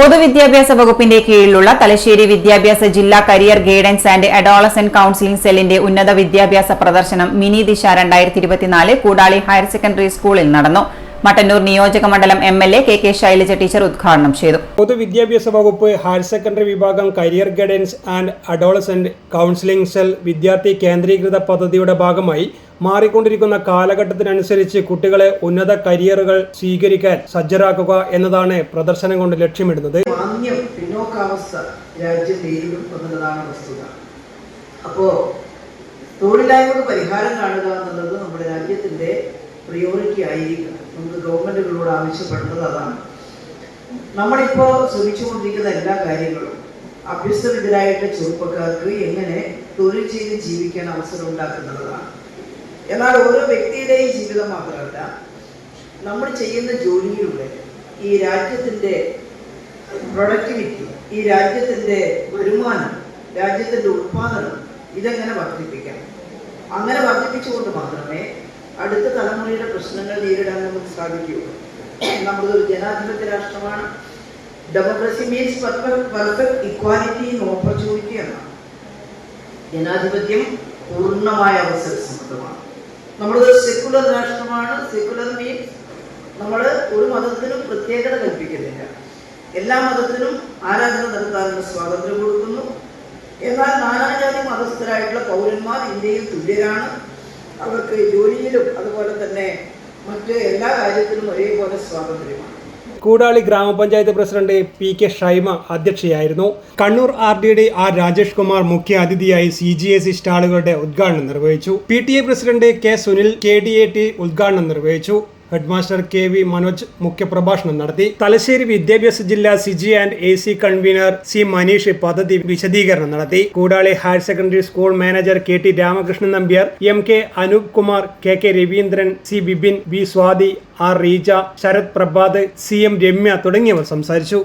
പൊതുവിദ്യാഭ്യാസ വകുപ്പിന്റെ കീഴിലുള്ള തലശ്ശേരി വിദ്യാഭ്യാസ ജില്ലാ career guidance and adolescent counselling സെല്ലിന്റെ ഉന്നത വിദ്യാഭ്യാസ പ്രദർശനം മിനി ദിശ 2024 കൂടാളി ഹയർ സെക്കൻഡറി സ്കൂളിൽ നടന്നു. മട്ടന്നൂർ നിയോജക മണ്ഡലം എംഎൽഎ കെ ശൈലജ ടീച്ചർ ഉദ്ഘാടനം ചെയ്തു. പൊതുവിദ്യാഭ്യാസ വകുപ്പ് ഹയർ സെക്കൻഡറി വിഭാഗം career guidance and adolescent counselling cell വിദ്യാർത്ഥി കേന്ദ്രീകൃത പദ്ധതിയുടെ ഭാഗമായി മാറിക്കൊണ്ടിരിക്കുന്ന കാലഘട്ടത്തിനനുസരിച്ച് കുട്ടികളെ ഉന്നത കരിയറുകൾ സ്വീകരിക്കാൻ സജ്ജരാക്കുക എന്നതാണ് പ്രദർശനം കൊണ്ട് ലക്ഷ്യമിടുന്നത്. പിന്നോക്കാവസ്ഥ രാജ്യം നേരിടും എന്നുള്ളതാണ് വസ്തുത. അപ്പോൾ തൊഴിലില്ലായ്മക്ക് പരിഹാരം കാണുക എന്നുള്ളത് നമ്മുടെ രാജ്യത്തിന്റെ പ്രിയോറിറ്റി ആയിരിക്കും. നമുക്ക് ഗവൺമെന്റുകളോട് ആവശ്യപ്പെടുന്നത് അതാണ്. നമ്മളിപ്പോൾ ശ്രമിച്ചുകൊണ്ടിരിക്കുന്ന എല്ലാ കാര്യങ്ങളും അഭ്യസ്തവിദ്യരായിട്ടുള്ള ചെറുപ്പക്കാർക്ക് എങ്ങനെ തൊഴിൽ ചെയ്ത് ജീവിക്കാൻ അവസരം ഉണ്ടാക്കുന്നതാണ്. എന്നാൽ ഓരോ വ്യക്തിയുടെയും ജീവിതം മാത്രമല്ല, നമ്മൾ ചെയ്യുന്ന ജോലിയിലൂടെ ഈ രാജ്യത്തിൻ്റെ പ്രൊഡക്ടിവിറ്റി, ഈ രാജ്യത്തിൻ്റെ വരുമാനം, രാജ്യത്തിൻ്റെ ഉത്പാദനം ഇതെങ്ങനെ വർദ്ധിപ്പിക്കാം. അങ്ങനെ വർദ്ധിപ്പിച്ചുകൊണ്ട് മാത്രമേ അടുത്ത തലമുറയുടെ പ്രശ്നങ്ങൾ നേരിടാൻ നമുക്ക് സാധിക്കുകയുള്ളൂ. നമ്മളൊരു ജനാധിപത്യ രാഷ്ട്രമാണ്. Democracy means perfect equality in opportunity എന്നാണ്. ജനാധിപത്യം പൂർണ്ണമായ അവസര സമത്വമാണ്. നമ്മളൊരു സെക്കുലർ രാഷ്ട്രമാണ്. സെക്കുലർ മീൻസ് നമ്മൾ ഒരു മതത്തിനും പ്രത്യേകത കൽപ്പിക്കുന്നില്ല. എല്ലാ മതത്തിനും ആരാധന നടത്താനുള്ള സ്വാതന്ത്ര്യം കൊടുക്കുന്നു. എന്നാൽ നാനാജാതി മതസ്ഥരായിട്ടുള്ള പൗരന്മാർ ഇന്ത്യയിൽ തുല്യരാണ്. അവർക്ക് ജോലിയിലും അതുപോലെ തന്നെ മറ്റ് എല്ലാ കാര്യത്തിലും ഒരേപോലെ സ്വാതന്ത്ര്യമാണ്. കൂടാളി ഗ്രാമപഞ്ചായത്ത് പ്രസിഡന്റ് പി.കെ. ഷൈമ അധ്യക്ഷയായിരുന്നു. കണ്ണൂർ ആർ.ഡി.ഡി. ആർ. രാജേഷ് കുമാർ മുഖ്യ അതിഥിയായി CGSE സ്റ്റാളുകളുടെ ഉദ്ഘാടനം നിർവഹിച്ചു. PTA president K. Sunil KDAT ഉദ്ഘാടനം നിർവഹിച്ചു. ഹെഡ്മാസ്റ്റർ KV മനോജ് മുഖ്യപ്രഭാഷണം നടത്തി. തലശ്ശേരി വിദ്യാഭ്യാസ ജില്ലാ CG and AC convener C. Maneesh പദ്ധതി വിശദീകരണം നടത്തി. Koodali higher secondary school manager KT Ramakrishnan Nambiar, MK Anoop Kumar, KK Raveendran, C. Bibin, B. Swathi, R. Reeja, Sarath Prabhath, CM Ramya തുടങ്ങിയവർ സംസാരിച്ചു.